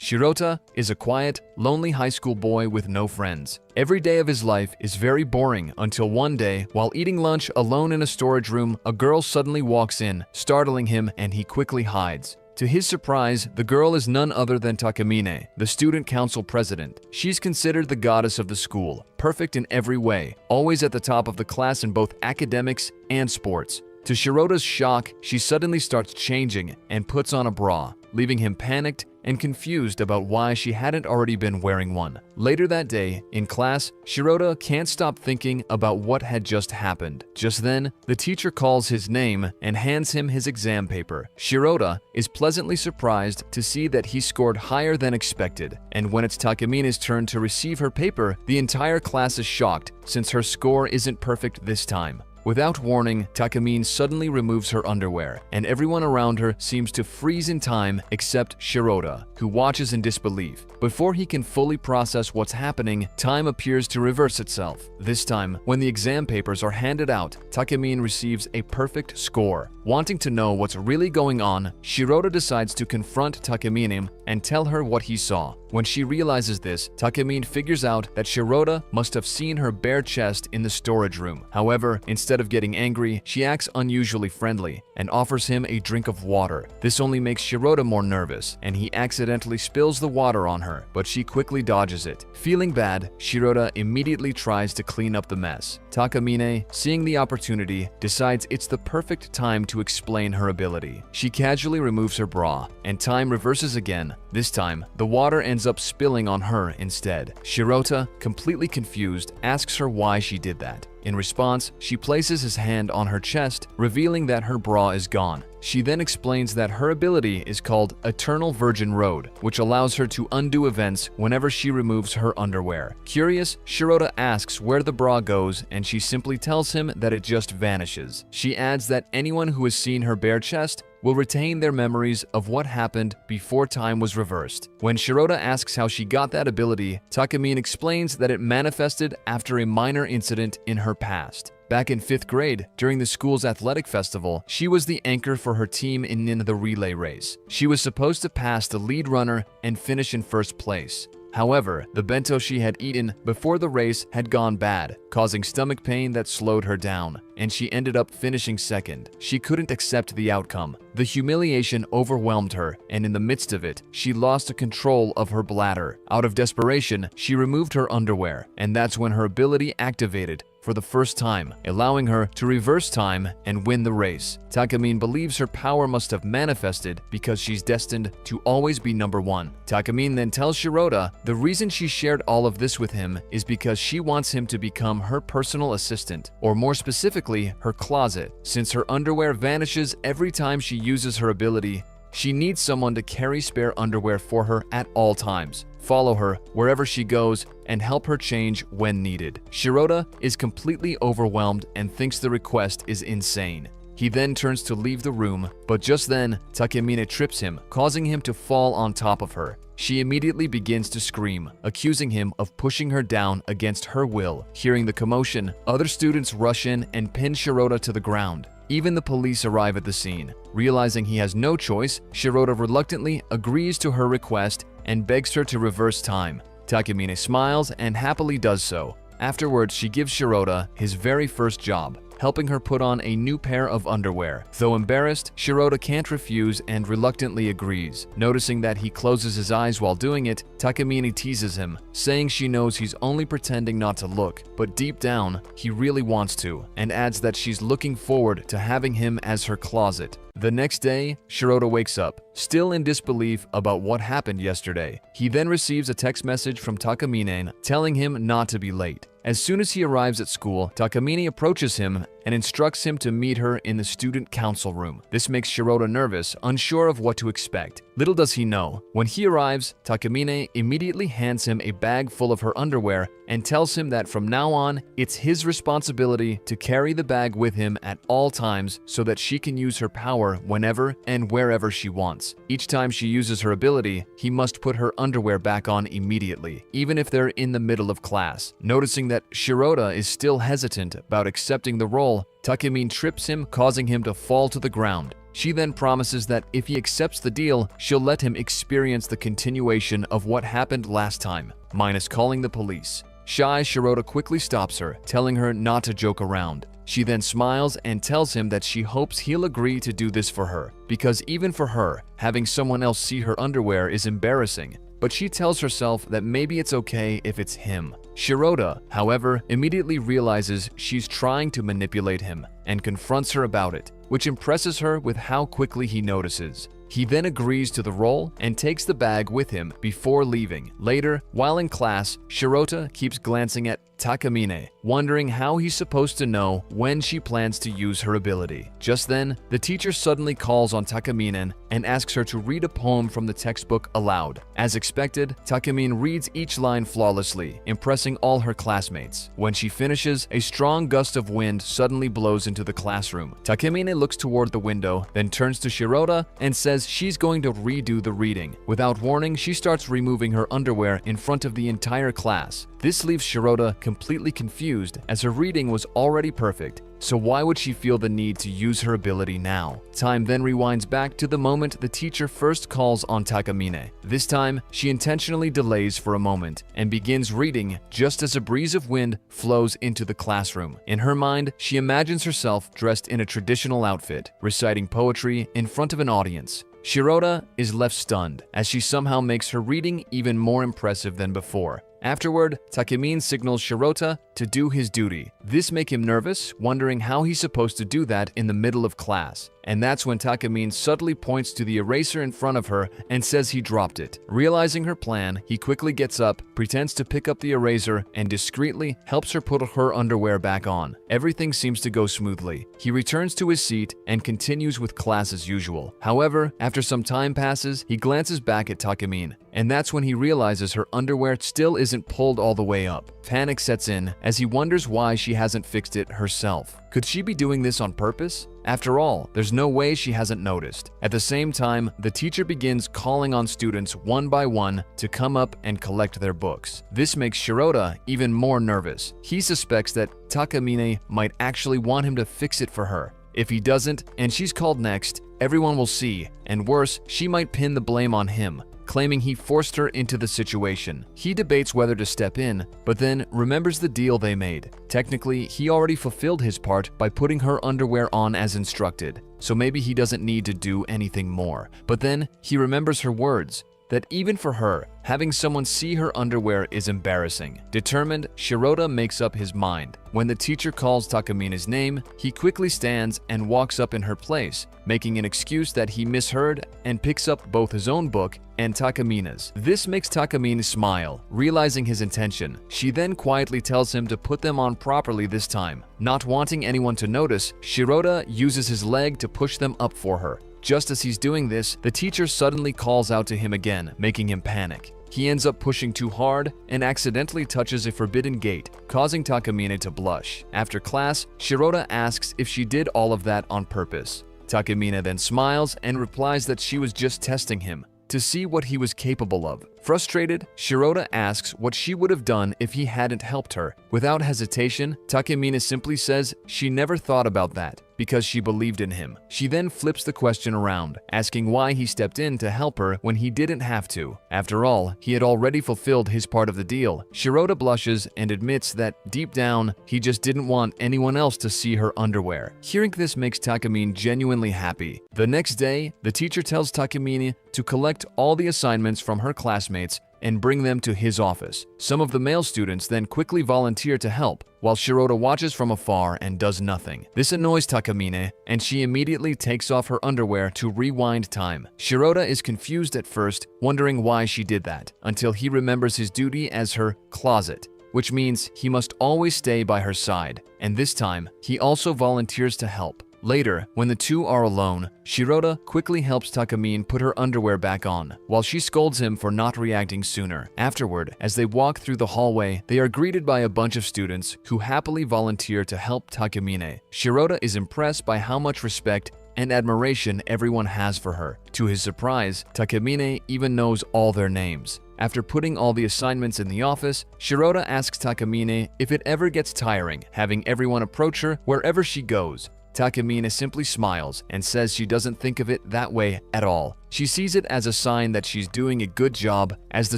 Shirota is a quiet, lonely high school boy with no friends. Every day of his life is very boring until one day, while eating lunch alone in a storage room, a girl suddenly walks in, startling him, and he quickly hides. To his surprise, the girl is none other than Takamine, the student council president. She's considered the goddess of the school, perfect in every way, always at the top of the class in both academics and sports. To Shirota's shock, she suddenly starts changing and puts on a bra, leaving him panicked and confused about why she hadn't already been wearing one. Later that day, in class, Shirota can't stop thinking about what had just happened. Just then, the teacher calls his name and hands him his exam paper. Shirota is pleasantly surprised to see that he scored higher than expected, and when it's Takamine's turn to receive her paper, the entire class is shocked since her score isn't perfect this time. Without warning, Takamine suddenly removes her underwear, and everyone around her seems to freeze in time except Shirota, who watches in disbelief. Before he can fully process what's happening, time appears to reverse itself. This time, when the exam papers are handed out, Takamine receives a perfect score. Wanting to know what's really going on, Shirota decides to confront Takamine and tell her what he saw. When she realizes this, Takamine figures out that Shirota must have seen her bare chest in the storage room. However, instead of getting angry, she acts unusually friendly and offers him a drink of water. This only makes Shirota more nervous, and he accidentally spills the water on her, but she quickly dodges it. Feeling bad, Shirota immediately tries to clean up the mess. Takamine, seeing the opportunity, decides it's the perfect time to explain her ability. She casually removes her bra, and time reverses again. This time, the water ends up spilling on her instead. Shirota, completely confused, asks her why she did that. In response, she places his hand on her chest, revealing that her bra is gone. She then explains that her ability is called Eternal Virgin Road, which allows her to undo events whenever she removes her underwear. Curious, Shirota asks where the bra goes, and she simply tells him that it just vanishes. She adds that anyone who has seen her bare chest will retain their memories of what happened before time was reversed. When Shirota asks how she got that ability, Takamine explains that it manifested after a minor incident in her past. Back in 5th grade, during the school's athletic festival, she was the anchor for her team in the relay race. She was supposed to pass the lead runner and finish in first place. However, the bento she had eaten before the race had gone bad, causing stomach pain that slowed her down, and she ended up finishing second. She couldn't accept the outcome. The humiliation overwhelmed her, and in the midst of it, she lost control of her bladder. Out of desperation, she removed her underwear, and that's when her ability activated for the first time, allowing her to reverse time and win the race. Takamine believes her power must have manifested because she's destined to always be number one. Takamine then tells Shirota the reason she shared all of this with him is because she wants him to become her personal assistant, or more specifically, her closet. Since her underwear vanishes every time she uses her ability, she needs someone to carry spare underwear for her at all times, follow her wherever she goes, and help her change when needed. Shirota is completely overwhelmed and thinks the request is insane. He then turns to leave the room, but just then, Takamine trips him, causing him to fall on top of her. She immediately begins to scream, accusing him of pushing her down against her will. Hearing the commotion, other students rush in and pin Shirota to the ground. Even the police arrive at the scene. Realizing he has no choice, Shirota reluctantly agrees to her request and begs her to reverse time. Takamine smiles and happily does so. Afterwards, she gives Shirota his very first job, helping her put on a new pair of underwear. Though embarrassed, Shirota can't refuse and reluctantly agrees. Noticing that he closes his eyes while doing it, Takamine teases him, saying she knows he's only pretending not to look, but deep down, he really wants to, and adds that she's looking forward to having him as her closet. The next day, Shirota wakes up, still in disbelief about what happened yesterday. He then receives a text message from Takamine telling him not to be late. As soon as he arrives at school, Takamine approaches him and instructs him to meet her in the student council room. This makes Shirota nervous, unsure of what to expect. Little does he know, when he arrives, Takamine immediately hands him a bag full of her underwear and tells him that from now on, it's his responsibility to carry the bag with him at all times so that she can use her power whenever and wherever she wants. Each time she uses her ability, he must put her underwear back on immediately, even if they're in the middle of class. Noticing that Shirota is still hesitant about accepting the role, Takamine trips him, causing him to fall to the ground. She then promises that if he accepts the deal, she'll let him experience the continuation of what happened last time, minus calling the police. Shy Shirota quickly stops her, telling her not to joke around. She then smiles and tells him that she hopes he'll agree to do this for her, because even for her, having someone else see her underwear is embarrassing. But she tells herself that maybe it's okay if it's him. Shirota, however, immediately realizes she's trying to manipulate him and confronts her about it, which impresses her with how quickly he notices. He then agrees to the role and takes the bag with him before leaving. Later, while in class, Shirota keeps glancing at Takamine, wondering how he's supposed to know when she plans to use her ability. Just then, the teacher suddenly calls on Takamine and asks her to read a poem from the textbook aloud. As expected, Takamine reads each line flawlessly, impressing all her classmates. When she finishes, a strong gust of wind suddenly blows into the classroom. Takamine looks toward the window, then turns to Shirota and says she's going to redo the reading. Without warning, she starts removing her underwear in front of the entire class. This leaves Shirota completely confused, as her reading was already perfect, so why would she feel the need to use her ability now? Time then rewinds back to the moment the teacher first calls on Takamine. This time, she intentionally delays for a moment and begins reading just as a breeze of wind flows into the classroom. In her mind, she imagines herself dressed in a traditional outfit, reciting poetry in front of an audience. Shirota is left stunned, as she somehow makes her reading even more impressive than before. Afterward, Takamine signals Shirota to do his duty. This makes him nervous, wondering how he's supposed to do that in the middle of class. And that's when Takamine subtly points to the eraser in front of her and says he dropped it. Realizing her plan, he quickly gets up, pretends to pick up the eraser, and discreetly helps her put her underwear back on. Everything seems to go smoothly. He returns to his seat and continues with class as usual. However, after some time passes, he glances back at Takamine, and that's when he realizes her underwear still isn't pulled all the way up. Panic sets in as he wonders why she hasn't fixed it herself. Could she be doing this on purpose? After all, there's no way she hasn't noticed. At the same time, the teacher begins calling on students one by one to come up and collect their books. This makes Shirota even more nervous. He suspects that Takamine might actually want him to fix it for her. If he doesn't, and she's called next, everyone will see, and worse, she might pin the blame on him, claiming he forced her into the situation. He debates whether to step in, but then remembers the deal they made. Technically, he already fulfilled his part by putting her underwear on as instructed, so maybe he doesn't need to do anything more. But then he remembers her words, that even for her, having someone see her underwear is embarrassing. Determined, Shirota makes up his mind. When the teacher calls Takamine's name, he quickly stands and walks up in her place, making an excuse that he misheard and picks up both his own book and Takamine's. This makes Takamine smile, realizing his intention. She then quietly tells him to put them on properly this time. Not wanting anyone to notice, Shirota uses his leg to push them up for her. Just as he's doing this, the teacher suddenly calls out to him again, making him panic. He ends up pushing too hard and accidentally touches a forbidden gate, causing Takamine to blush. After class, Shirota asks if she did all of that on purpose. Takamine then smiles and replies that she was just testing him to see what he was capable of. Frustrated, Shirota asks what she would have done if he hadn't helped her. Without hesitation, Takamine simply says she never thought about that because she believed in him. She then flips the question around, asking why he stepped in to help her when he didn't have to. After all, he had already fulfilled his part of the deal. Shirota blushes and admits that deep down, he just didn't want anyone else to see her underwear. Hearing this makes Takamine genuinely happy. The next day, the teacher tells Takamine to collect all the assignments from her classmates and bring them to his office. Some of the male students then quickly volunteer to help, while Shirota watches from afar and does nothing. This annoys Takamine, and she immediately takes off her underwear to rewind time. Shirota is confused at first, wondering why she did that, until he remembers his duty as her closet, which means he must always stay by her side, and this time, he also volunteers to help. Later, when the two are alone, Shirota quickly helps Takamine put her underwear back on, while she scolds him for not reacting sooner. Afterward, as they walk through the hallway, they are greeted by a bunch of students who happily volunteer to help Takamine. Shirota is impressed by how much respect and admiration everyone has for her. To his surprise, Takamine even knows all their names. After putting all the assignments in the office, Shirota asks Takamine if it ever gets tiring having everyone approach her wherever she goes. Takamine simply smiles and says she doesn't think of it that way at all. She sees it as a sign that she's doing a good job as the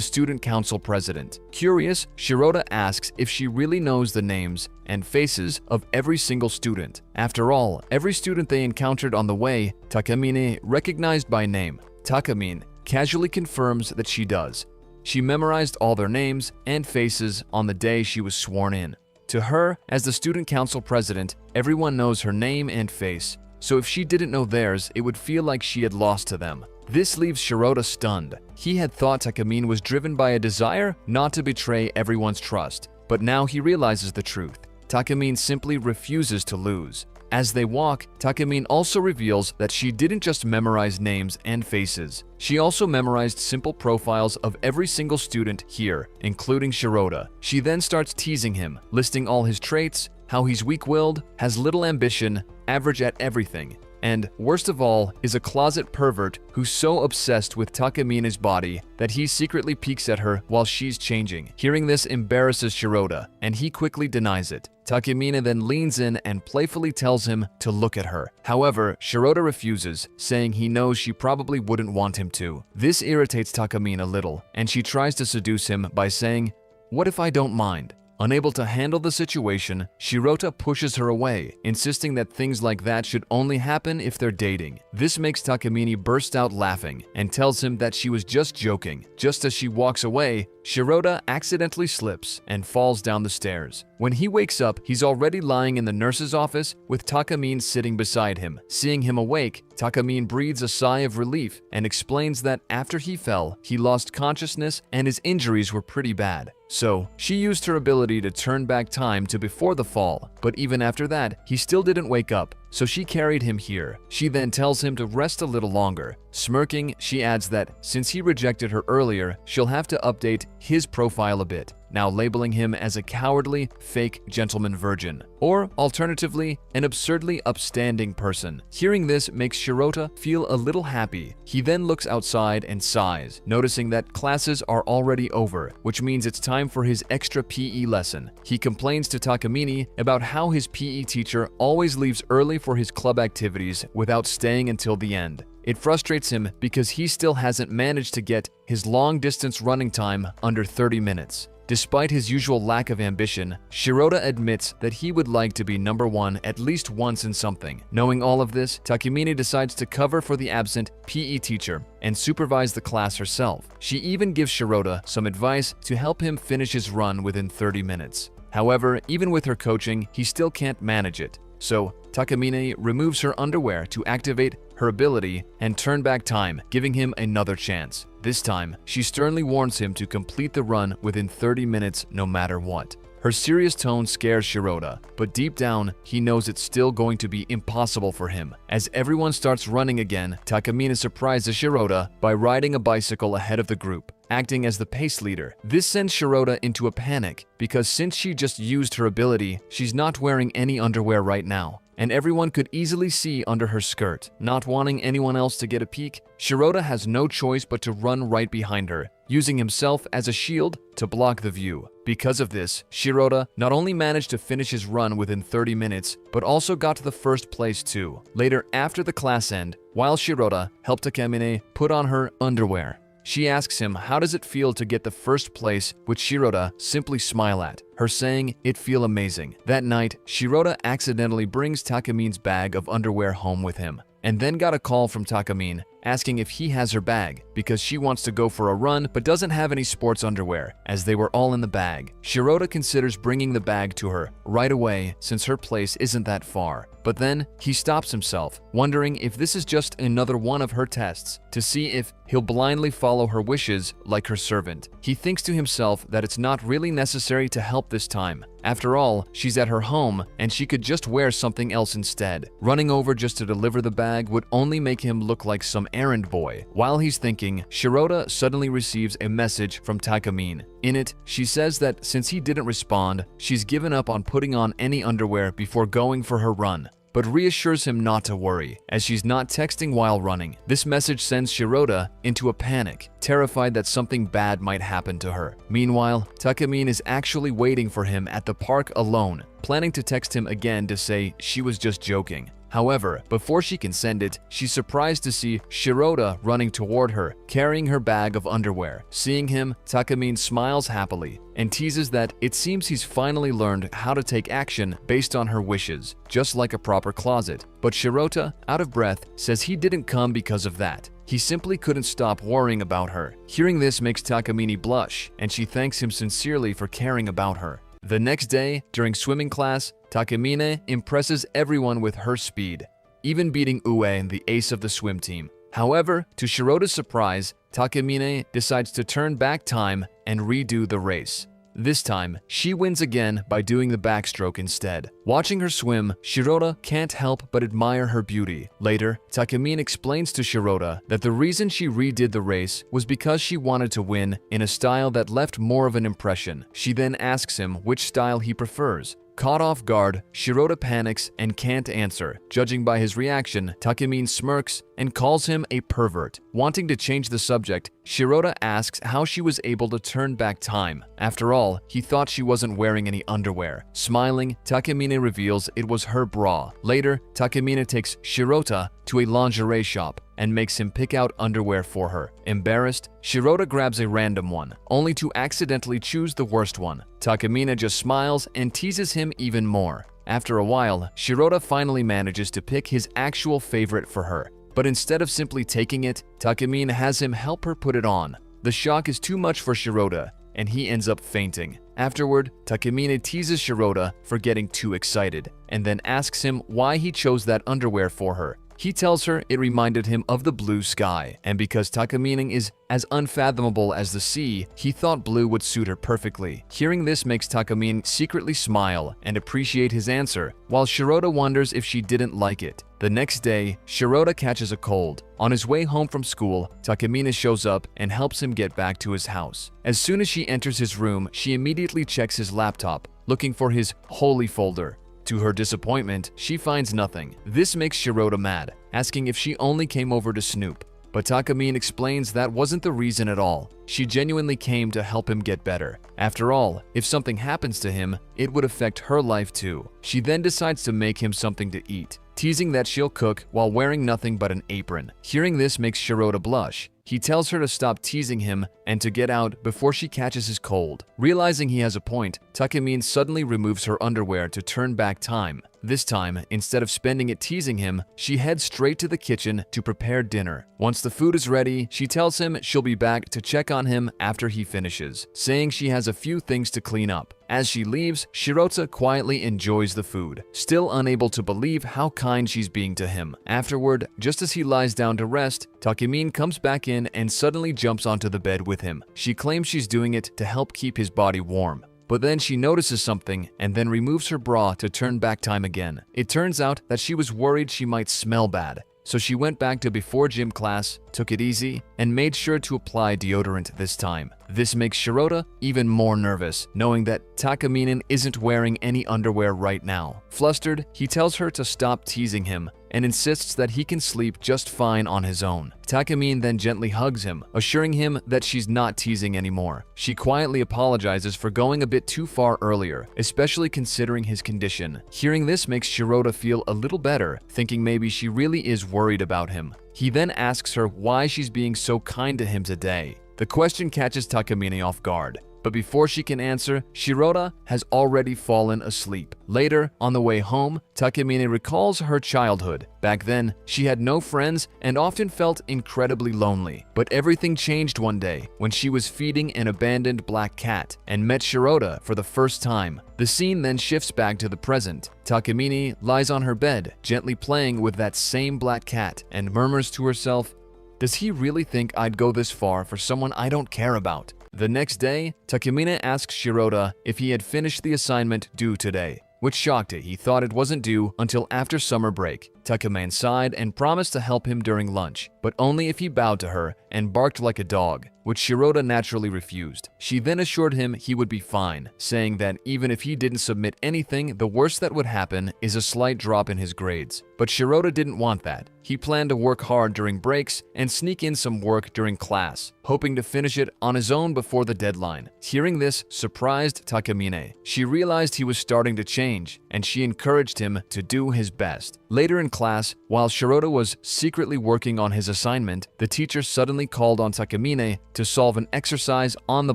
student council president. Curious, Shirota asks if she really knows the names and faces of every single student. After all, every student they encountered on the way, Takamine recognized by name. Takamine casually confirms that she does. She memorized all their names and faces on the day she was sworn in. To her, as the student council president, everyone knows her name and face, so if she didn't know theirs, it would feel like she had lost to them. This leaves Shirota stunned. He had thought Takamine was driven by a desire not to betray everyone's trust, but now he realizes the truth. Takamine simply refuses to lose. As they walk, Takamine also reveals that she didn't just memorize names and faces. She also memorized simple profiles of every single student here, including Shirota. She then starts teasing him, listing all his traits, how he's weak-willed, has little ambition, average at everything, and, worst of all, is a closet pervert who's so obsessed with Takamine's body that he secretly peeks at her while she's changing. Hearing this embarrasses Shirota, and he quickly denies it. Takamine then leans in and playfully tells him to look at her. However, Shirota refuses, saying he knows she probably wouldn't want him to. This irritates Takamine a little, and she tries to seduce him by saying, "What if I don't mind?" Unable to handle the situation, Shirota pushes her away, insisting that things like that should only happen if they're dating. This makes Takamine burst out laughing and tells him that she was just joking. Just as she walks away, Shirota accidentally slips and falls down the stairs. When he wakes up, he's already lying in the nurse's office with Takamine sitting beside him. Seeing him awake, Takamine breathes a sigh of relief and explains that after he fell, he lost consciousness and his injuries were pretty bad. So, she used her ability to turn back time to before the fall, but even after that, he still didn't wake up, so she carried him here. She then tells him to rest a little longer. Smirking, she adds that since he rejected her earlier, she'll have to update his profile a bit, now labeling him as a cowardly, fake gentleman virgin, or alternatively, an absurdly upstanding person. Hearing this makes Shirota feel a little happy. He then looks outside and sighs, noticing that classes are already over, which means it's time for his extra PE lesson. He complains to Takamine about how his PE teacher always leaves early for his club activities without staying until the end. It frustrates him because he still hasn't managed to get his long-distance running time under 30 minutes. Despite his usual lack of ambition, Shirota admits that he would like to be number one at least once in something. Knowing all of this, Takamine decides to cover for the absent PE teacher and supervise the class herself. She even gives Shirota some advice to help him finish his run within 30 minutes. However, even with her coaching, he still can't manage it. So, Takamine removes her underwear to activate her ability and turn back time, giving him another chance. This time, she sternly warns him to complete the run within 30 minutes no matter what. Her serious tone scares Shirota, but deep down, he knows it's still going to be impossible for him. As everyone starts running again, Takamine surprises Shirota by riding a bicycle ahead of the group, acting as the pace leader. This sends Shirota into a panic because since she just used her ability, she's not wearing any underwear right now, and everyone could easily see under her skirt. Not wanting anyone else to get a peek, Shirota has no choice but to run right behind her, using himself as a shield to block the view. Because of this, Shirota not only managed to finish his run within 30 minutes, but also got to the first place too. Later, after the class end, while Shirota helped Takamine put on her underwear, she asks him how does it feel to get the first place, which Shirota simply smile at, her saying it feel amazing. That night, Shirota accidentally brings Takamine's bag of underwear home with him, and then got a call from Takamine asking if he has her bag because she wants to go for a run but doesn't have any sports underwear as they were all in the bag. Shirota considers bringing the bag to her right away since her place isn't that far, but then he stops himself, wondering if this is just another one of her tests to see if he'll blindly follow her wishes like her servant. He thinks to himself that it's not really necessary to help this time. After all, she's at her home and she could just wear something else instead. Running over just to deliver the bag would only make him look like some errand boy. While he's thinking, Shirota suddenly receives a message from Takamine. In it, she says that since he didn't respond, she's given up on putting on any underwear before going for her run, but reassures him not to worry, as she's not texting while running. This message sends Shirota into a panic, terrified that something bad might happen to her. Meanwhile, Takamine is actually waiting for him at the park alone, planning to text him again to say she was just joking. However, before she can send it, she's surprised to see Shirota running toward her, carrying her bag of underwear. Seeing him, Takamine smiles happily and teases that it seems he's finally learned how to take action based on her wishes, just like a proper closet. But Shirota, out of breath, says he didn't come because of that. He simply couldn't stop worrying about her. Hearing this makes Takamine blush, and she thanks him sincerely for caring about her. The next day, during swimming class, Takamine impresses everyone with her speed, even beating Ue, the ace of the swim team. However, to Shirota's surprise, Takamine decides to turn back time and redo the race. This time, she wins again by doing the backstroke instead. Watching her swim, Shirota can't help but admire her beauty. Later, Takamine explains to Shirota that the reason she redid the race was because she wanted to win in a style that left more of an impression. She then asks him which style he prefers. Caught off guard, Shirota panics and can't answer. Judging by his reaction, Takamine smirks and calls him a pervert. Wanting to change the subject, Shirota asks how she was able to turn back time. After all, he thought she wasn't wearing any underwear. Smiling, Takamine reveals it was her bra. Later, Takamine takes Shirota to a lingerie shop and makes him pick out underwear for her. Embarrassed, Shirota grabs a random one, only to accidentally choose the worst one. Takamine just smiles and teases him even more. After a while, Shirota finally manages to pick his actual favorite for her. But instead of simply taking it, Takamine has him help her put it on. The shock is too much for Shirota, and he ends up fainting. Afterward, Takamine teases Shirota for getting too excited, and then asks him why he chose that underwear for her. He tells her it reminded him of the blue sky, and because Takamine is as unfathomable as the sea, he thought blue would suit her perfectly. Hearing this makes Takamine secretly smile and appreciate his answer, while Shirota wonders if she didn't like it. The next day, Shirota catches a cold. On his way home from school, Takamine shows up and helps him get back to his house. As soon as she enters his room, she immediately checks his laptop, looking for his holy folder. To her disappointment, she finds nothing. This makes Shirota mad, asking if she only came over to snoop. But Takamine explains that wasn't the reason at all. She genuinely came to help him get better. After all, if something happens to him, it would affect her life too. She then decides to make him something to eat, teasing that she'll cook while wearing nothing but an apron. Hearing this makes Shirota blush. He tells her to stop teasing him and to get out before she catches his cold. Realizing he has a point, Takamine suddenly removes her underwear to turn back time. This time, instead of spending it teasing him, she heads straight to the kitchen to prepare dinner. Once the food is ready, she tells him she'll be back to check on him after he finishes, saying she has a few things to clean up. As she leaves, Shirota quietly enjoys the food, still unable to believe how kind she's being to him. Afterward, just as he lies down to rest, Takamine comes back in and suddenly jumps onto the bed with him. She claims she's doing it to help keep his body warm. But then she notices something and then removes her bra to turn back time again. It turns out that she was worried she might smell bad, so she went back to before gym class, took it easy, and made sure to apply deodorant this time. This makes Shirota even more nervous, knowing that Takamine isn't wearing any underwear right now. Flustered, he tells her to stop teasing him and insists that he can sleep just fine on his own. Takamine then gently hugs him, assuring him that she's not teasing anymore. She quietly apologizes for going a bit too far earlier, especially considering his condition. Hearing this makes Shirota feel a little better, thinking maybe she really is worried about him. He then asks her why she's being so kind to him today. The question catches Takamine off guard, but before she can answer, Shirota has already fallen asleep. Later, on the way home, Takamine recalls her childhood. Back then, she had no friends and often felt incredibly lonely. But everything changed one day when she was feeding an abandoned black cat and met Shirota for the first time. The scene then shifts back to the present. Takamine lies on her bed, gently playing with that same black cat, and murmurs to herself, "Does he really think I'd go this far for someone I don't care about?" The next day, Takamine asks Shirota if he had finished the assignment due today, which shocked it. He thought it wasn't due until after summer break. Takamine sighed and promised to help him during lunch, but only if he bowed to her and barked like a dog, which Shirota naturally refused. She then assured him he would be fine, saying that even if he didn't submit anything, the worst that would happen is a slight drop in his grades. But Shirota didn't want that. He planned to work hard during breaks and sneak in some work during class, hoping to finish it on his own before the deadline. Hearing this surprised Takamine. She realized he was starting to change, and she encouraged him to do his best. Later in class, while Shirota was secretly working on his assignment, the teacher suddenly called on Takamine to solve an exercise on the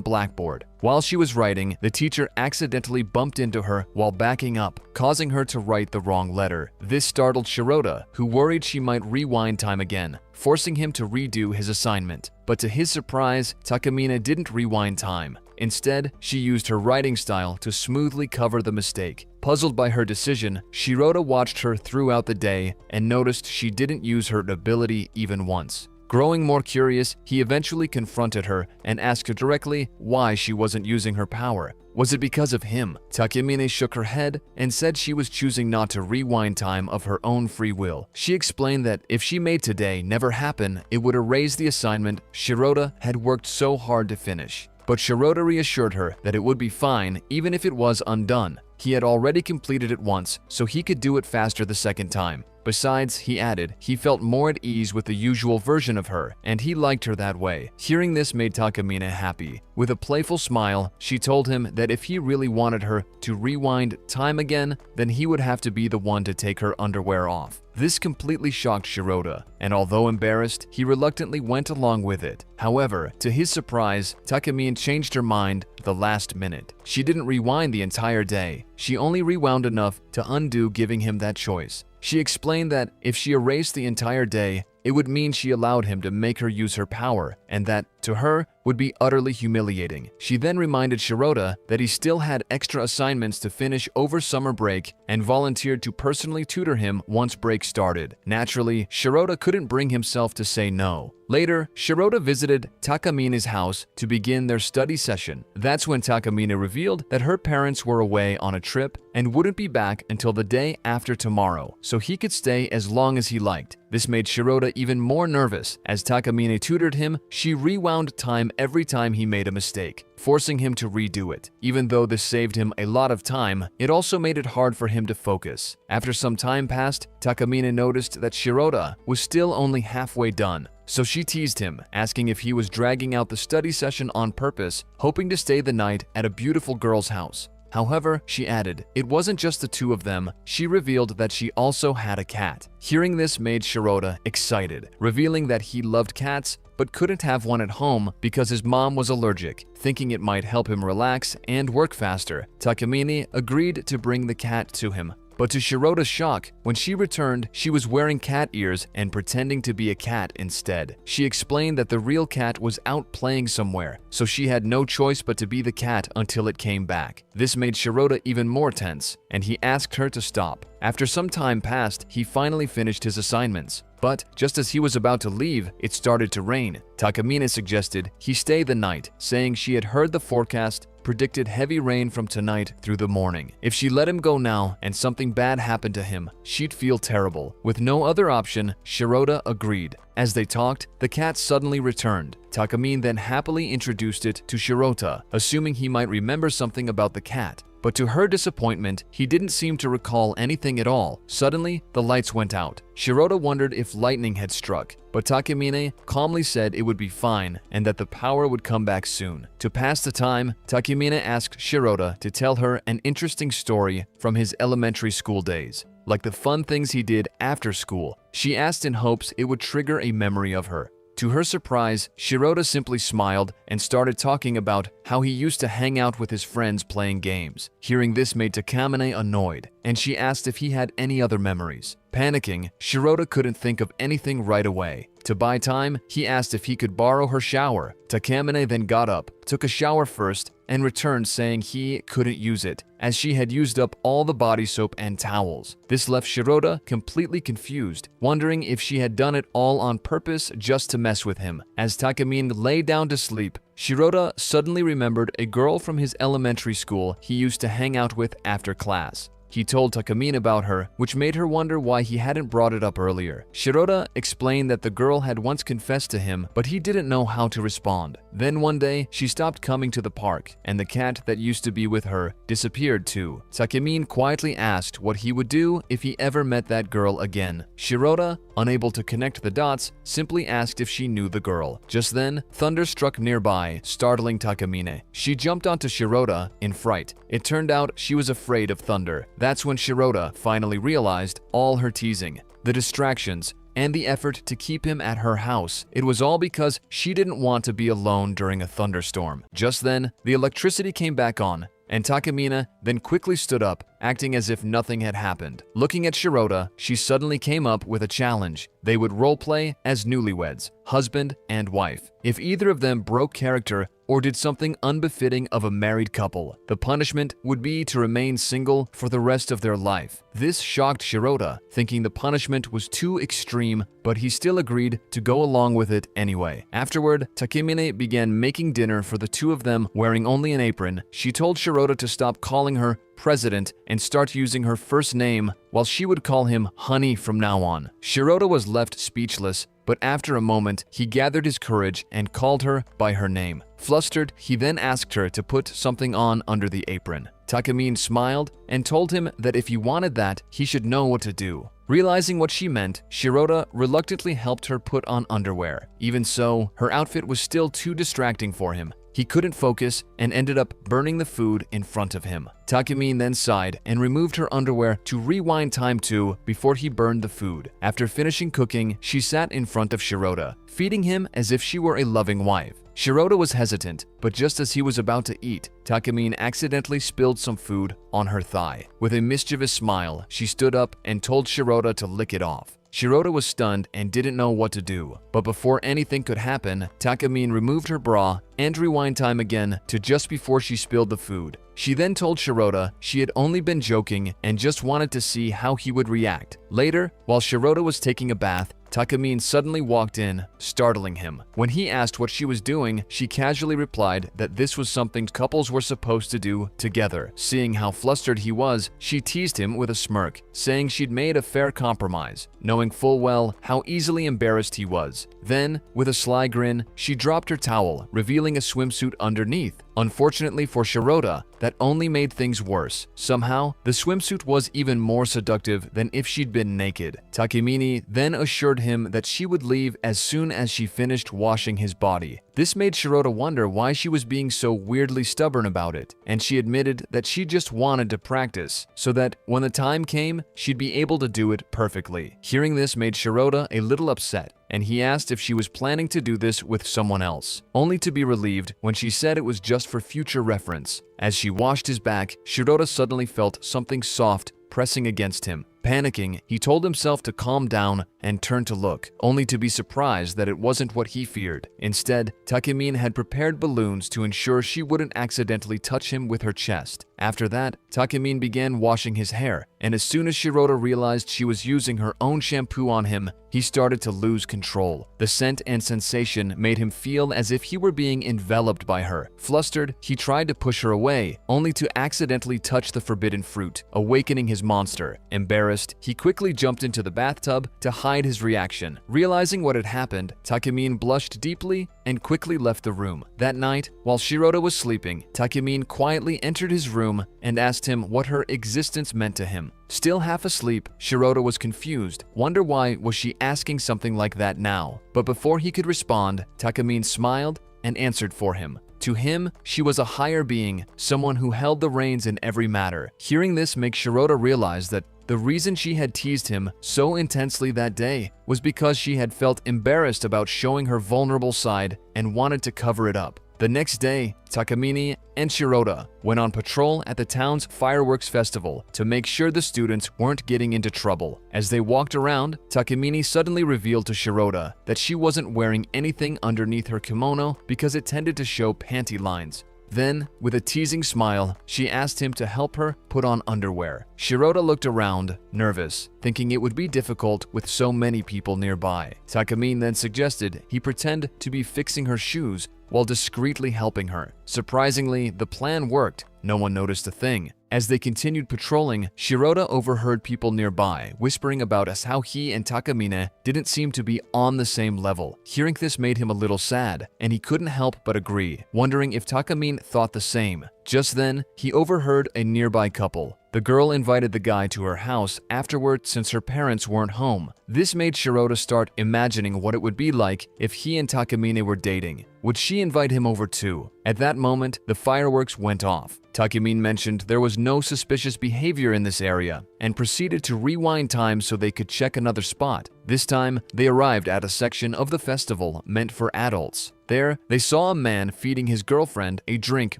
blackboard. While she was writing, the teacher accidentally bumped into her while backing up, causing her to write the wrong letter. This startled Shirota, who worried she might rewind time again, forcing him to redo his assignment. But to his surprise, Takamine didn't rewind time. Instead, she used her writing style to smoothly cover the mistake. Puzzled by her decision, Shirota watched her throughout the day and noticed she didn't use her ability even once. Growing more curious, he eventually confronted her and asked her directly why she wasn't using her power. Was it because of him? Takamine shook her head and said she was choosing not to rewind time of her own free will. She explained that if she made today never happen, it would erase the assignment Shirota had worked so hard to finish. But Shirota reassured her that it would be fine even if it was undone. He had already completed it once, so he could do it faster the second time. Besides, he added, he felt more at ease with the usual version of her, and he liked her that way. Hearing this made Takamine happy. With a playful smile, she told him that if he really wanted her to rewind time again, then he would have to be the one to take her underwear off. This completely shocked Shirota, and although embarrassed, he reluctantly went along with it. However, to his surprise, Takamine changed her mind the last minute. She didn't rewind the entire day. She only rewound enough to undo giving him that choice. She explained that if she erased the entire day, it would mean she allowed him to make her use her power, and that, to her, would be utterly humiliating. She then reminded Shirota that he still had extra assignments to finish over summer break and volunteered to personally tutor him once break started. Naturally, Shirota couldn't bring himself to say no. Later, Shirota visited Takamine's house to begin their study session. That's when Takamine revealed that her parents were away on a trip and wouldn't be back until the day after tomorrow, so he could stay as long as he liked. This made Shirota even more nervous. As Takamine tutored him, she rewound time every time he made a mistake, forcing him to redo it. Even though this saved him a lot of time, it also made it hard for him to focus. After some time passed, Takamine noticed that Shirota was still only halfway done. So she teased him, asking if he was dragging out the study session on purpose, hoping to stay the night at a beautiful girl's house. However, she added, it wasn't just the two of them. She revealed that she also had a cat. Hearing this made Shirota excited, revealing that he loved cats but couldn't have one at home because his mom was allergic. Thinking it might help him relax and work faster, Takamine agreed to bring the cat to him. But to Shirota's shock, when she returned, she was wearing cat ears and pretending to be a cat instead. She explained that the real cat was out playing somewhere, so she had no choice but to be the cat until it came back. This made Shirota even more tense, and he asked her to stop. After some time passed, he finally finished his assignments. But just as he was about to leave, it started to rain. Takamine suggested he stay the night, saying she had heard the forecast predicted heavy rain from tonight through the morning. If she let him go now and something bad happened to him, she'd feel terrible. With no other option, Shirota agreed. As they talked, the cat suddenly returned. Takamine then happily introduced it to Shirota, assuming he might remember something about the cat. But to her disappointment, he didn't seem to recall anything at all. Suddenly, the lights went out. Shirota wondered if lightning had struck, but Takamine calmly said it would be fine and that the power would come back soon. To pass the time, Takamine asked Shirota to tell her an interesting story from his elementary school days, like the fun things he did after school. She asked in hopes it would trigger a memory of her. To her surprise, Shirota simply smiled and started talking about how he used to hang out with his friends playing games. Hearing this made Takamine annoyed, and she asked if he had any other memories. Panicking, Shirota couldn't think of anything right away. To buy time, he asked if he could borrow her shower. Takamine then got up, took a shower first, and returned saying he couldn't use it, as she had used up all the body soap and towels. This left Shirota completely confused, wondering if she had done it all on purpose just to mess with him. As Takamine lay down to sleep, Shirota suddenly remembered a girl from his elementary school he used to hang out with after class. He told Takamine about her, which made her wonder why he hadn't brought it up earlier. Shirota explained that the girl had once confessed to him, but he didn't know how to respond. Then one day, she stopped coming to the park, and the cat that used to be with her disappeared too. Takamine quietly asked what he would do if he ever met that girl again. Shirota, unable to connect the dots, simply asked if she knew the girl. Just then, thunder struck nearby, startling Takamine. She jumped onto Shirota in fright. It turned out she was afraid of thunder. That's when Shirota finally realized all her teasing. the distractions, and the effort to keep him at her house. It was all because she didn't want to be alone during a thunderstorm. Just then, the electricity came back on, and Takamine then quickly stood up, acting as if nothing had happened. Looking at Shirota, she suddenly came up with a challenge. They would roleplay as newlyweds, husband and wife. If either of them broke character or did something unbefitting of a married couple, the punishment would be to remain single for the rest of their life. This shocked Shirota, thinking the punishment was too extreme, but he still agreed to go along with it anyway. Afterward, Takamine began making dinner for the two of them wearing only an apron. She told Shirota to stop calling her President and start using her first name, while she would call him Honey from now on. Shirota was left speechless, but after a moment, he gathered his courage and called her by her name. Flustered, he then asked her to put something on under the apron. Takamine smiled and told him that if he wanted that, he should know what to do. Realizing what she meant, Shirota reluctantly helped her put on underwear. Even so, her outfit was still too distracting for him. He couldn't focus and ended up burning the food in front of him. Takamine then sighed and removed her underwear to rewind time too before he burned the food. After finishing cooking, she sat in front of Shirota, feeding him as if she were a loving wife. Shirota was hesitant, but just as he was about to eat, Takamine accidentally spilled some food on her thigh. With a mischievous smile, she stood up and told Shirota to lick it off. Shirota was stunned and didn't know what to do, but before anything could happen, Takamine removed her bra and rewind time again to just before she spilled the food. She then told Shirota she had only been joking and just wanted to see how he would react. Later, while Shirota was taking a bath, Takamine suddenly walked in, startling him. When he asked what she was doing, she casually replied that this was something couples were supposed to do together. Seeing how flustered he was, she teased him with a smirk, saying she'd made a fair compromise, knowing full well how easily embarrassed he was. Then, with a sly grin, she dropped her towel, revealing a swimsuit underneath. Unfortunately for Shirota, that only made things worse. Somehow, the swimsuit was even more seductive than if she'd been naked. Takamine then assured him that she would leave as soon as she finished washing his body. This made Shirota wonder why she was being so weirdly stubborn about it, and she admitted that she just wanted to practice, so that when the time came, she'd be able to do it perfectly. Hearing this made Shirota a little upset, and he asked if she was planning to do this with someone else, only to be relieved when she said it was just for future reference. As she washed his back, Shirota suddenly felt something soft pressing against him. Panicking, he told himself to calm down and turn to look, only to be surprised that it wasn't what he feared. Instead, Takamine had prepared balloons to ensure she wouldn't accidentally touch him with her chest. After that, Takamine began washing his hair, and as soon as Shirota realized she was using her own shampoo on him, he started to lose control. The scent and sensation made him feel as if he were being enveloped by her. Flustered, he tried to push her away, only to accidentally touch the forbidden fruit, awakening his monster. Embarrassed, he quickly jumped into the bathtub to hide his reaction. Realizing what had happened, Takamine blushed deeply and quickly left the room. That night, while Shirota was sleeping, Takamine quietly entered his room and asked him what her existence meant to him. Still half asleep, Shirota was confused. Wonder why was she asking something like that now? But before he could respond, Takamine smiled and answered for him. To him, she was a higher being, someone who held the reins in every matter. Hearing this makes Shirota realize that the reason she had teased him so intensely that day was because she had felt embarrassed about showing her vulnerable side and wanted to cover it up. The next day, Takamine and Shirota went on patrol at the town's fireworks festival to make sure the students weren't getting into trouble. As they walked around, Takamine suddenly revealed to Shirota that she wasn't wearing anything underneath her kimono because it tended to show panty lines. Then, with a teasing smile, she asked him to help her put on underwear. Shirota looked around, nervous, thinking it would be difficult with so many people nearby. Takamine then suggested he pretend to be fixing her shoes while discreetly helping her. Surprisingly, the plan worked. No one noticed a thing. As they continued patrolling, Shirota overheard people nearby whispering about how he and Takamine didn't seem to be on the same level. Hearing this made him a little sad, and he couldn't help but agree, wondering if Takamine thought the same. Just then, he overheard a nearby couple. The girl invited the guy to her house afterward since her parents weren't home. This made Shirota start imagining what it would be like if he and Takamine were dating. Would she invite him over too? At that moment, the fireworks went off. Takamine mentioned there was no suspicious behavior in this area and proceeded to rewind time so they could check another spot. This time, they arrived at a section of the festival meant for adults. There, they saw a man feeding his girlfriend a drink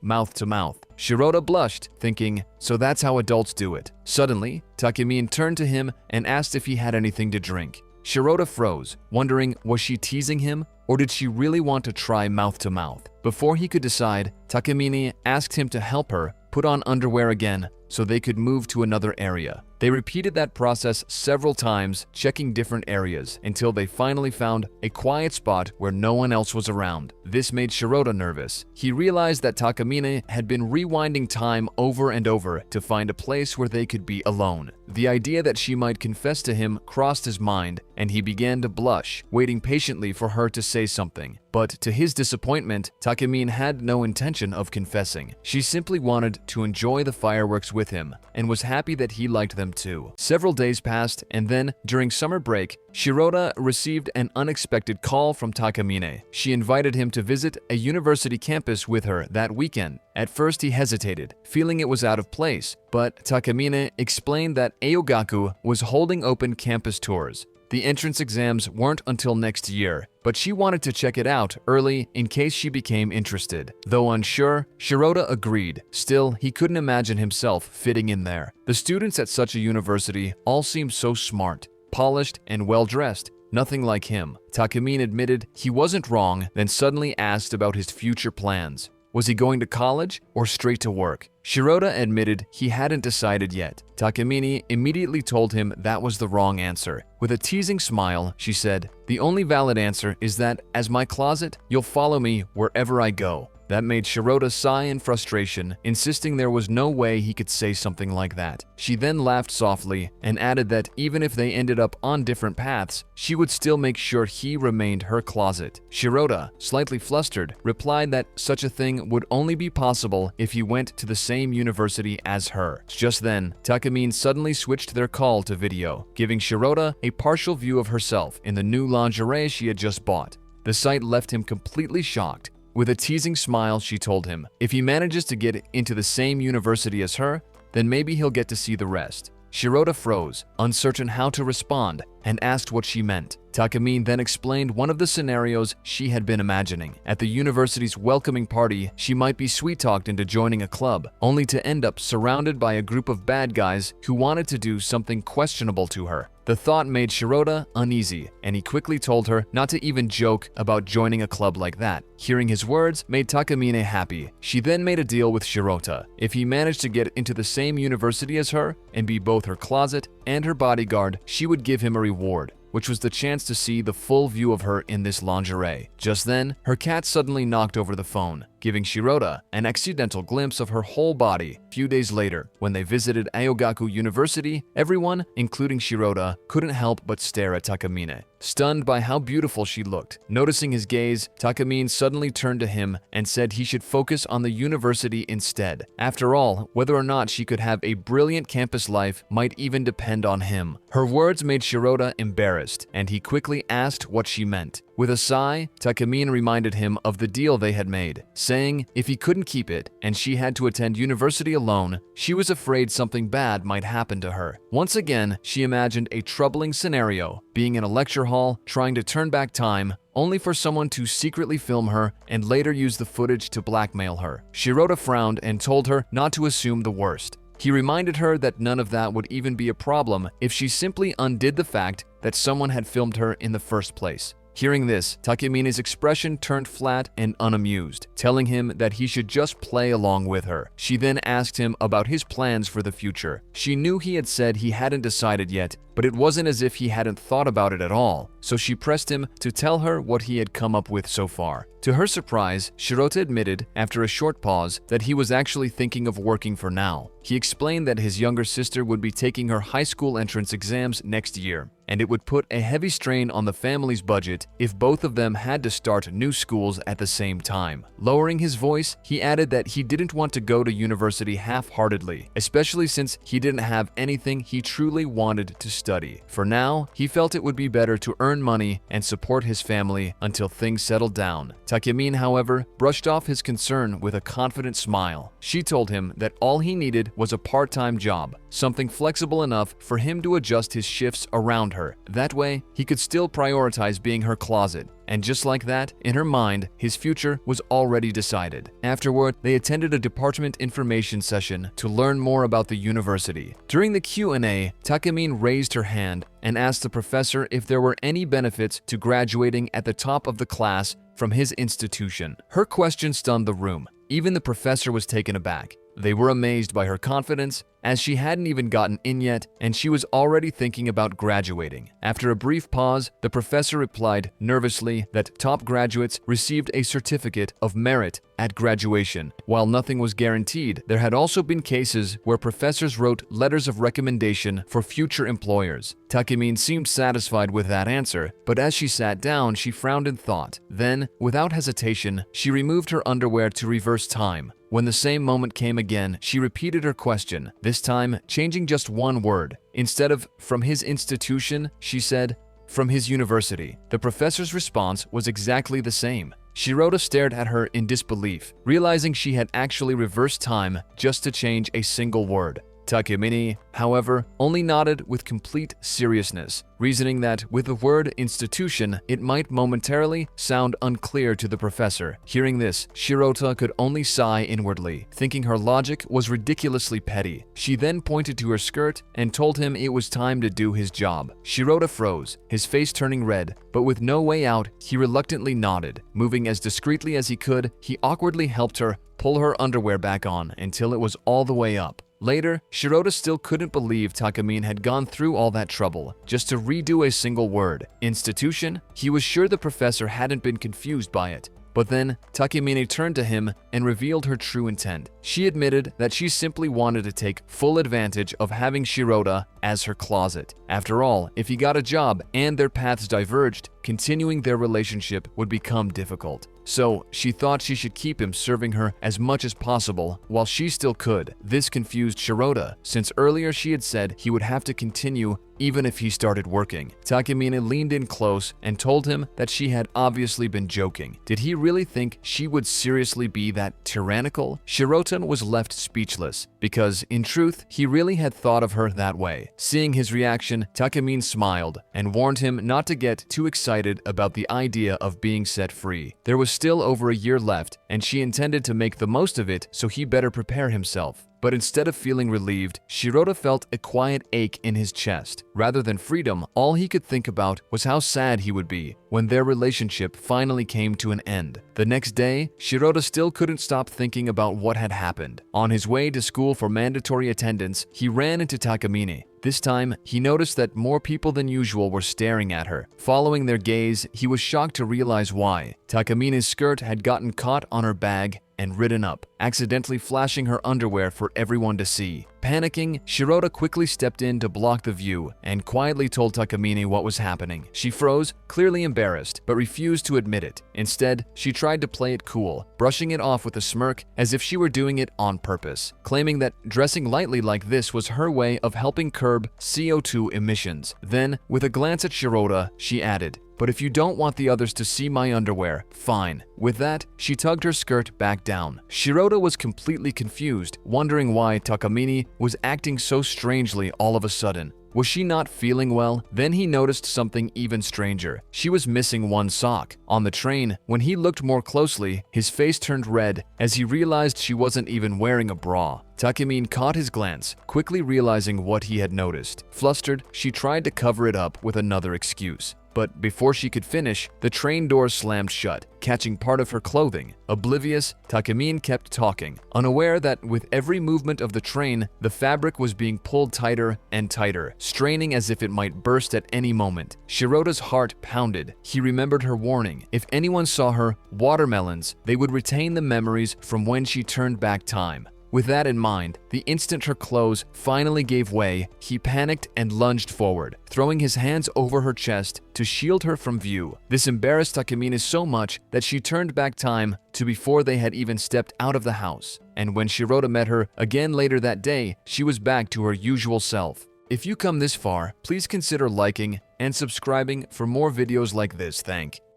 mouth to mouth. Shirota blushed, thinking, so that's how adults do it. Suddenly, Takamine turned to him and asked if he had anything to drink. Shirota froze, wondering was she teasing him or did she really want to try mouth to mouth? Before he could decide, Takamine asked him to help her put on underwear again so they could move to another area. They repeated that process several times, checking different areas, until they finally found a quiet spot where no one else was around. This made Shirota nervous. He realized that Takamine had been rewinding time over and over to find a place where they could be alone. The idea that she might confess to him crossed his mind, and he began to blush, waiting patiently for her to say something. But to his disappointment, Takamine had no intention of confessing. She simply wanted to enjoy the fireworks with him and was happy that he liked them too. Several days passed, and then, during summer break, Shirota received an unexpected call from Takamine. She invited him to visit a university campus with her that weekend. At first, he hesitated, feeling it was out of place, but Takamine explained that Aogaku was holding open campus tours. The entrance exams weren't until next year, but she wanted to check it out early in case she became interested. Though unsure, Shirota agreed. Still, he couldn't imagine himself fitting in there. The students at such a university all seemed so smart, polished, and well-dressed. Nothing like him. Takamine admitted he wasn't wrong, then suddenly asked about his future plans. Was he going to college or straight to work? Shirota admitted he hadn't decided yet. Takamine immediately told him that was the wrong answer. With a teasing smile, she said, "The only valid answer is that, as my closet, you'll follow me wherever I go." That made Shirota sigh in frustration, insisting there was no way he could say something like that. She then laughed softly and added that even if they ended up on different paths, she would still make sure he remained her closet. Shirota, slightly flustered, replied that such a thing would only be possible if he went to the same university as her. Just then, Takamine suddenly switched their call to video, giving Shirota a partial view of herself in the new lingerie she had just bought. The sight left him completely shocked. With a teasing smile, she told him, if he manages to get into the same university as her, then maybe he'll get to see the rest. Shirota froze, uncertain how to respond, and asked what she meant. Takamine then explained one of the scenarios she had been imagining. At the university's welcoming party, she might be sweet-talked into joining a club, only to end up surrounded by a group of bad guys who wanted to do something questionable to her. The thought made Shirota uneasy, and he quickly told her not to even joke about joining a club like that. Hearing his words made Takamine happy. She then made a deal with Shirota. If he managed to get into the same university as her and be both her closet and her bodyguard, she would give him a reward, which was the chance to see the full view of her in this lingerie. Just then, her cat suddenly knocked over the phone, giving Shirota an accidental glimpse of her whole body. A few days later, when they visited Aogaku University, everyone, including Shirota, couldn't help but stare at Takamine, stunned by how beautiful she looked. Noticing his gaze, Takamine suddenly turned to him and said he should focus on the university instead. After all, whether or not she could have a brilliant campus life might even depend on him. Her words made Shirota embarrassed, and he quickly asked what she meant. With a sigh, Takamine reminded him of the deal they had made, saying if he couldn't keep it and she had to attend university alone, she was afraid something bad might happen to her. Once again, she imagined a troubling scenario, being in a lecture hall, trying to turn back time, only for someone to secretly film her and later use the footage to blackmail her. Shirota frowned and told her not to assume the worst. He reminded her that none of that would even be a problem if she simply undid the fact that someone had filmed her in the first place. Hearing this, Takamine's expression turned flat and unamused, telling him that he should just play along with her. She then asked him about his plans for the future. She knew he had said he hadn't decided yet, but it wasn't as if he hadn't thought about it at all, so she pressed him to tell her what he had come up with so far. To her surprise, Shirota admitted, after a short pause, that he was actually thinking of working for now. He explained that his younger sister would be taking her high school entrance exams next year, and it would put a heavy strain on the family's budget if both of them had to start new schools at the same time. Lowering his voice, he added that he didn't want to go to university half-heartedly, especially since he didn't have anything he truly wanted to study. study. For now, he felt it would be better to earn money and support his family until things settled down. Takamine, however, brushed off his concern with a confident smile. She told him that all he needed was a part-time job, something flexible enough for him to adjust his shifts around her. That way, he could still prioritize being her closet. And just like that, in her mind, his future was already decided. Afterward, they attended a department information session to learn more about the university. During the Q&A, Takamine raised her hand and asked the professor if there were any benefits to graduating at the top of the class from his institution. Her question stunned the room. Even the professor was taken aback. They were amazed by her confidence, as she hadn't even gotten in yet and she was already thinking about graduating. After a brief pause, the professor replied nervously that top graduates received a certificate of merit at graduation. While nothing was guaranteed, there had also been cases where professors wrote letters of recommendation for future employers. Takamine seemed satisfied with that answer, but as she sat down, she frowned in thought. Then, without hesitation, she removed her underwear to reverse time. When the same moment came again, she repeated her question, this time changing just one word. Instead of "from his institution," she said, "from his university." The professor's response was exactly the same. Shirota stared at her in disbelief, realizing she had actually reversed time just to change a single word. Takamine, however, only nodded with complete seriousness, reasoning that with the word institution, it might momentarily sound unclear to the professor. Hearing this, Shirota could only sigh inwardly, thinking her logic was ridiculously petty. She then pointed to her skirt and told him it was time to do his job. Shirota froze, his face turning red, but with no way out, he reluctantly nodded. Moving as discreetly as he could, he awkwardly helped her pull her underwear back on until it was all the way up. Later, Shirota still couldn't believe Takamine had gone through all that trouble just to redo a single word. Institution? He was sure the professor hadn't been confused by it. But then, Takamine turned to him and revealed her true intent. She admitted that she simply wanted to take full advantage of having Shirota as her closet. After all, if he got a job and their paths diverged, continuing their relationship would become difficult. So, she thought she should keep him serving her as much as possible while she still could. This confused Shirota, since earlier she had said he would have to continue even if he started working. Takamine leaned in close and told him that she had obviously been joking. Did he really think she would seriously be that tyrannical? Shirota was left speechless, because in truth, he really had thought of her that way. Seeing his reaction, Takamine smiled and warned him not to get too excited about the idea of being set free. There was still over a year left, and she intended to make the most of it, so he better prepare himself. But instead of feeling relieved, Shirota felt a quiet ache in his chest. Rather than freedom, all he could think about was how sad he would be when their relationship finally came to an end. The next day, Shirota still couldn't stop thinking about what had happened. On his way to school for mandatory attendance, he ran into Takamine. This time, he noticed that more people than usual were staring at her. Following their gaze, he was shocked to realize why. Takamine's skirt had gotten caught on her bag and ridden up, accidentally flashing her underwear for everyone to see. Panicking, Shirota quickly stepped in to block the view and quietly told Takamine what was happening. She froze, clearly embarrassed, but refused to admit it. Instead, she tried to play it cool, brushing it off with a smirk as if she were doing it on purpose, claiming that dressing lightly like this was her way of helping curb CO2 emissions. Then, with a glance at Shirota, she added, "But if you don't want the others to see my underwear, fine." With that, she tugged her skirt back down. Shirota was completely confused, wondering why Takamine was acting so strangely all of a sudden. Was she not feeling well? Then he noticed something even stranger. She was missing one sock. On the train, when he looked more closely, his face turned red as he realized she wasn't even wearing a bra. Takamine caught his glance, quickly realizing what he had noticed. Flustered, she tried to cover it up with another excuse. But before she could finish, the train door slammed shut, catching part of her clothing. Oblivious, Takamine kept talking, unaware that with every movement of the train, the fabric was being pulled tighter and tighter, straining as if it might burst at any moment. Shirota's heart pounded. He remembered her warning. If anyone saw her watermelons, they would retain the memories from when she turned back time. With that in mind, the instant her clothes finally gave way, he panicked and lunged forward, throwing his hands over her chest to shield her from view. This embarrassed Takamine so much that she turned back time to before they had even stepped out of the house. And when Shirota met her again later that day, she was back to her usual self. If you come this far, please consider liking and subscribing for more videos like this. Thank you.